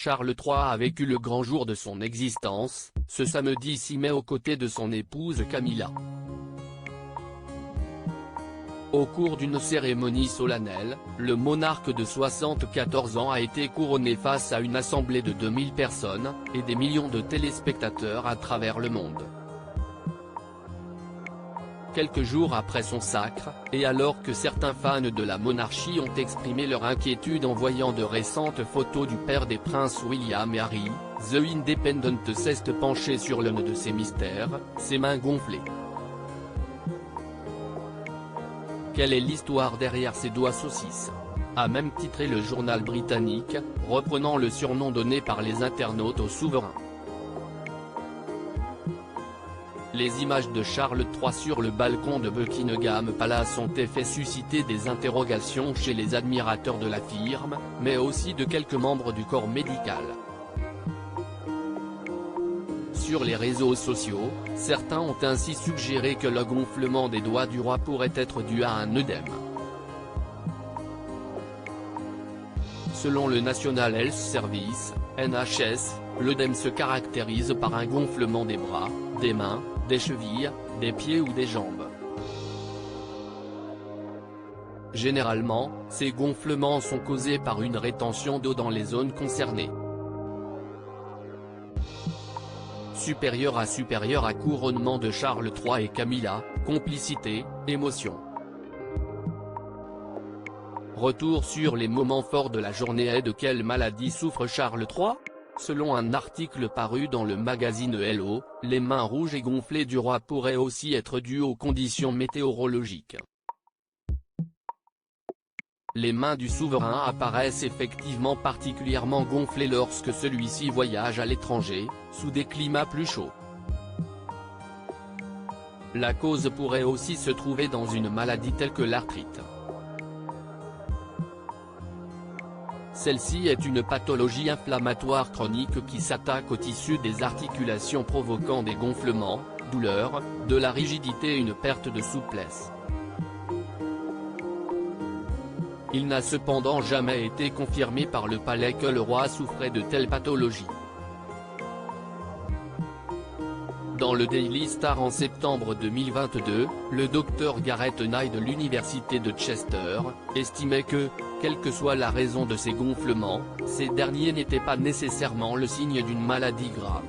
Charles III a vécu le grand jour de son existence, ce samedi 6 mai aux côtés de son épouse Camilla. Au cours d'une cérémonie solennelle, le monarque de 74 ans a été couronné face à une assemblée de 2000 personnes, et des millions de téléspectateurs à travers le monde. Quelques jours après son sacre, et alors que certains fans de la monarchie ont exprimé leur inquiétude en voyant de récentes photos du père des princes William et Harry, The Independent s'est penché sur l'un de ces mystères, ses mains gonflées. Quelle est l'histoire derrière ces doigts saucisses ? A même titré le journal britannique, reprenant le surnom donné par les internautes au souverain. Les images de Charles III sur le balcon de Buckingham Palace ont fait susciter des interrogations chez les admirateurs de la firme, mais aussi de quelques membres du corps médical. Sur les réseaux sociaux, certains ont ainsi suggéré que le gonflement des doigts du roi pourrait être dû à un œdème. Selon le National Health Service, NHS, l'œdème se caractérise par un gonflement des bras, des mains, des chevilles, des pieds ou des jambes. Généralement, ces gonflements sont causés par une rétention d'eau dans les zones concernées. Supérieur à couronnement de Charles III et Camilla, complicité, émotion. Retour sur les moments forts de la journée. Et de quelle maladie souffre Charles III ? Selon un article paru dans le magazine Hello, les mains rouges et gonflées du roi pourraient aussi être dues aux conditions météorologiques. Les mains du souverain apparaissent effectivement particulièrement gonflées lorsque celui-ci voyage à l'étranger, sous des climats plus chauds. La cause pourrait aussi se trouver dans une maladie telle que l'arthrite. Celle-ci est une pathologie inflammatoire chronique qui s'attaque au tissu des articulations provoquant des gonflements, douleurs, de la rigidité et une perte de souplesse. Il n'a cependant jamais été confirmé par le palais que le roi souffrait de telles pathologies. Dans le Daily Star en septembre 2022, le docteur Gareth Knight de l'université de Chester, estimait que, quelle que soit la raison de ces gonflements, ces derniers n'étaient pas nécessairement le signe d'une maladie grave.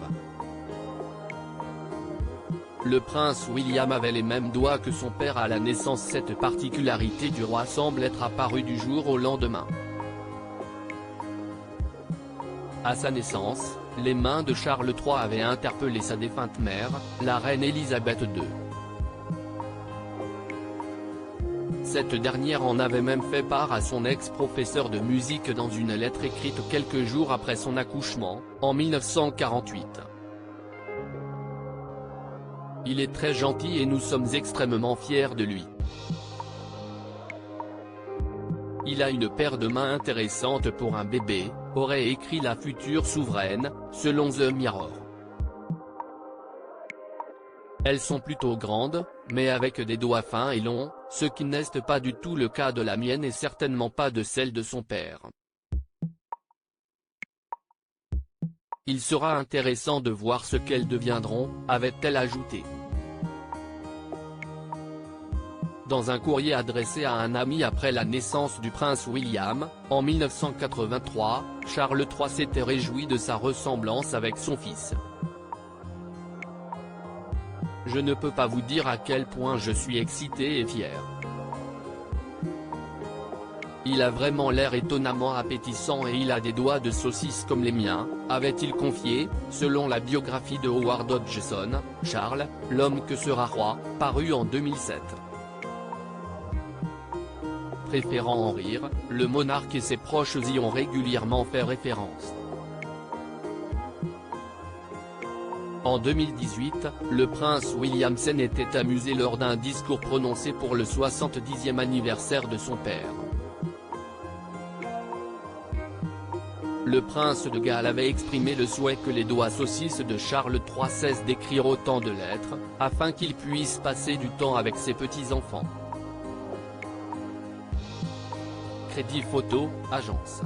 Le prince William avait les mêmes doigts que son père à la naissance. Cette particularité du roi semble être apparue du jour au lendemain. À sa naissance, les mains de Charles III avaient interpellé sa défunte mère, la reine Élisabeth II. Cette dernière en avait même fait part à son ex-professeur de musique dans une lettre écrite quelques jours après son accouchement, en 1948. Il est très gentil et nous sommes extrêmement fiers de lui. Il a une paire de mains intéressante pour un bébé, aurait écrit la future souveraine, selon The Mirror. Elles sont plutôt grandes, mais avec des doigts fins et longs, ce qui n'est pas du tout le cas de la mienne et certainement pas de celle de son père. Il sera intéressant de voir ce qu'elles deviendront, avait-elle ajouté. Dans un courrier adressé à un ami après la naissance du prince William, en 1983, Charles III s'était réjoui de sa ressemblance avec son fils. Je ne peux pas vous dire à quel point je suis excité et fier. Il a vraiment l'air étonnamment appétissant et il a des doigts de saucisse comme les miens, avait-il confié, selon la biographie de Howard Hodgson, Charles, l'homme que sera roi, paru en 2007. Préférant en rire, le monarque et ses proches y ont régulièrement fait référence. En 2018, le prince William s'était amusé lors d'un discours prononcé pour le 70e anniversaire de son père. Le prince de Galles avait exprimé le souhait que les doigts saucisses de Charles III cessent d'écrire autant de lettres, afin qu'il puisse passer du temps avec ses petits-enfants. Crédit photo, agence.